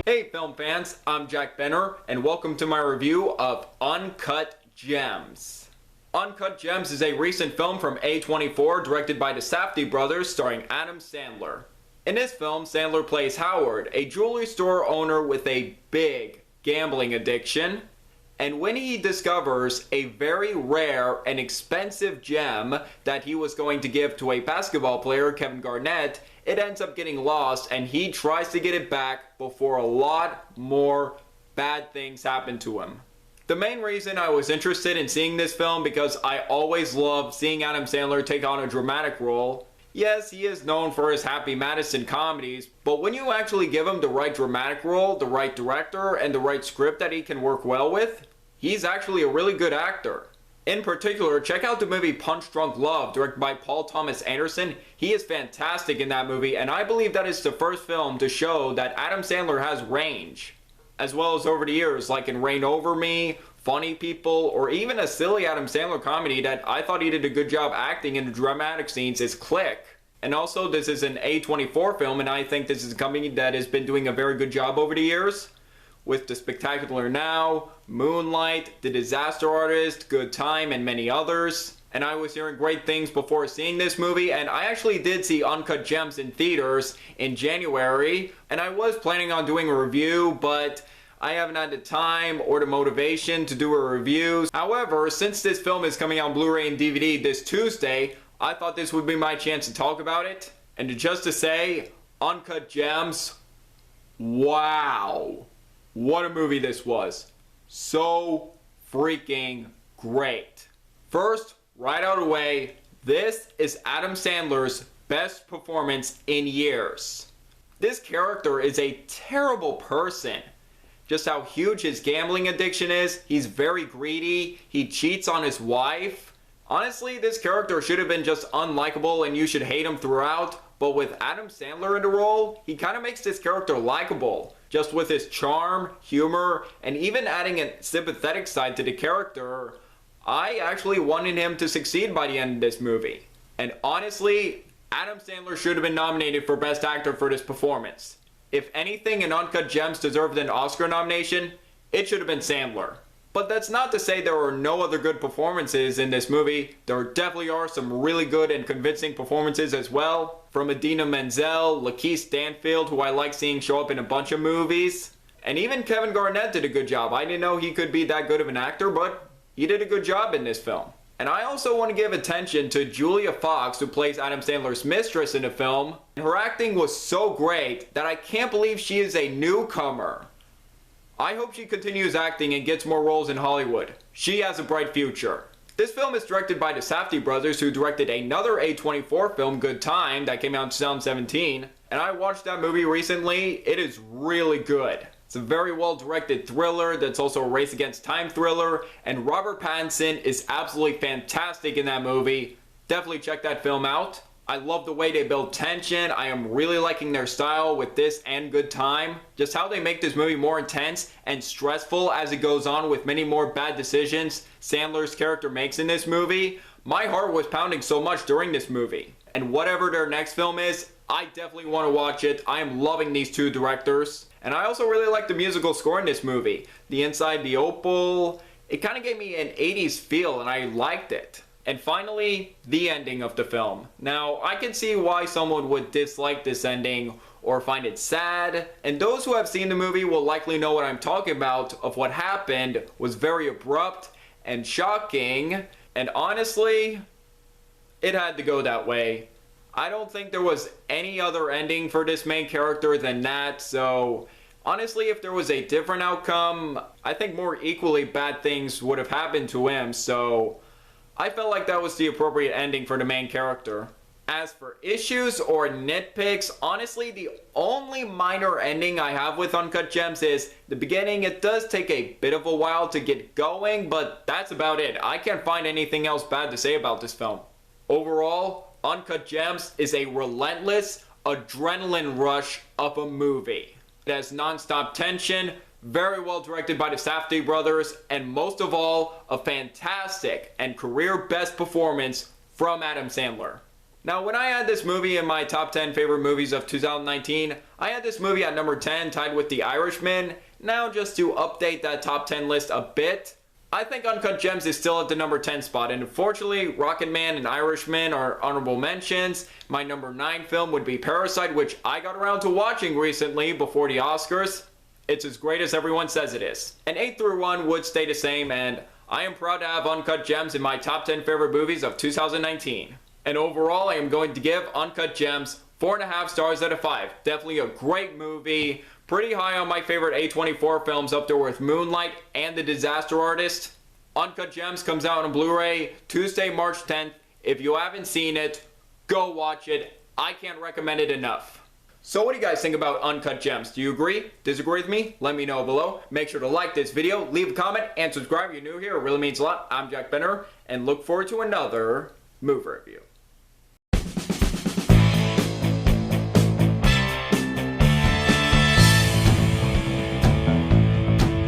Hey film fans, I'm Jack Benner, and welcome to my review of Uncut Gems. Uncut Gems is a recent film from A24 directed by the Safdie brothers starring Adam Sandler. In this film, Sandler plays Howard, a jewelry store owner with a big gambling addiction. And when he discovers a very rare and expensive gem that he was going to give to a basketball player, Kevin Garnett, it ends up getting lost and he tries to get it back before a lot more bad things happen to him. The main reason I was interested in seeing this film because I always love seeing Adam Sandler take on a dramatic role. Yes, he is known for his Happy Madison comedies, but when you actually give him the right dramatic role, the right director, and the right script that he can work well with, he's actually a really good actor. In particular, check out the movie Punch Drunk Love, directed by Paul Thomas Anderson. He is fantastic in that movie, and I believe that is the first film to show that Adam Sandler has range. As well as over the years, like in Reign Over Me, Funny People, or even a silly Adam Sandler comedy that I thought he did a good job acting in the dramatic scenes is Click. And also, this is an A24 film, and I think this is a company that has been doing a very good job over the years. With The Spectacular Now, Moonlight, The Disaster Artist, Good Time, and many others. And I was hearing great things before seeing this movie, and I actually did see Uncut Gems in theaters in January, and I was planning on doing a review, but I haven't had the time or the motivation to do a review. However, since this film is coming out on Blu-ray and DVD this Tuesday, I thought this would be my chance to talk about it. And just to say, Uncut Gems, wow. What a movie this was. So freaking great. First, right out of the way, this is Adam Sandler's best performance in years. This character is a terrible person. Just how huge his gambling addiction is, he's very greedy, he cheats on his wife. Honestly, this character should have been just unlikable and you should hate him throughout, but with Adam Sandler in the role, he kind of makes this character likable. Just with his charm, humor, and even adding a sympathetic side to the character, I actually wanted him to succeed by the end of this movie. And honestly, Adam Sandler should have been nominated for Best Actor for this performance. If anything in Uncut Gems deserved an Oscar nomination, it should have been Sandler. But that's not to say there are no other good performances in this movie. There definitely are some really good and convincing performances as well. From Idina Menzel, Lakeith Stanfield, who I like seeing show up in a bunch of movies. And even Kevin Garnett did a good job. I didn't know he could be that good of an actor, but he did a good job in this film. And I also want to give attention to Julia Fox, who plays Adam Sandler's mistress in the film. Her acting was so great that I can't believe she is a newcomer. I hope she continues acting and gets more roles in Hollywood. She has a bright future. This film is directed by the Safdie brothers, who directed another A24 film, Good Time, that came out in 2017. And I watched that movie recently. It is really good. It's a very well directed thriller that's also a race against time thriller. And Robert Pattinson is absolutely fantastic in that movie. Definitely check that film out. I love the way they build tension. I am really liking their style with this and Good Time. Just how they make this movie more intense and stressful as it goes on with many more bad decisions Sandler's character makes in this movie. My heart was pounding so much during this movie. And whatever their next film is, I definitely want to watch it. I am loving these two directors. And I also really like the musical score in this movie. The Inside the Opal, it kind of gave me an 80s feel and I liked it. And finally, the ending of the film. Now, I can see why someone would dislike this ending or find it sad, and those who have seen the movie will likely know what I'm talking about of what happened was very abrupt and shocking, and honestly, it had to go that way. I don't think there was any other ending for this main character than that, so honestly, if there was a different outcome, I think more equally bad things would have happened to him, so I felt like that was the appropriate ending for the main character. As for issues or nitpicks, honestly, the only minor ending I have with Uncut Gems is the beginning. It does take a bit of a while to get going, but that's about it. I can't find anything else bad to say about this film. Overall, Uncut Gems is a relentless adrenaline rush of a movie. It has non-stop tension, very well directed by the Safdie brothers, and most of all, a fantastic and career best performance from Adam Sandler. Now, when I had this movie in my top 10 favorite movies of 2019, I had this movie at number 10, tied with The Irishman. Now, just to update that top 10 list a bit, I think Uncut Gems is still at the number 10 spot, and unfortunately, Rocketman and Irishman are honorable mentions. My number 9 film would be Parasite, which I got around to watching recently before the Oscars. It's as great as everyone says it is. And 8 through 1 would stay the same, and I am proud to have Uncut Gems in my top 10 favorite movies of 2019. And overall, I am going to give Uncut Gems 4.5 stars out of 5. Definitely a great movie. Pretty high on my favorite A24 films, up there with Moonlight and The Disaster Artist. Uncut Gems comes out on Blu-ray Tuesday, March 10th. If you haven't seen it, go watch it. I can't recommend it enough. So what do you guys think about Uncut Gems? Do you agree? Disagree with me? Let me know below. Make sure to like this video, leave a comment, and subscribe if you're new here. It really means a lot. I'm Jack Benner, and look forward to another movie review.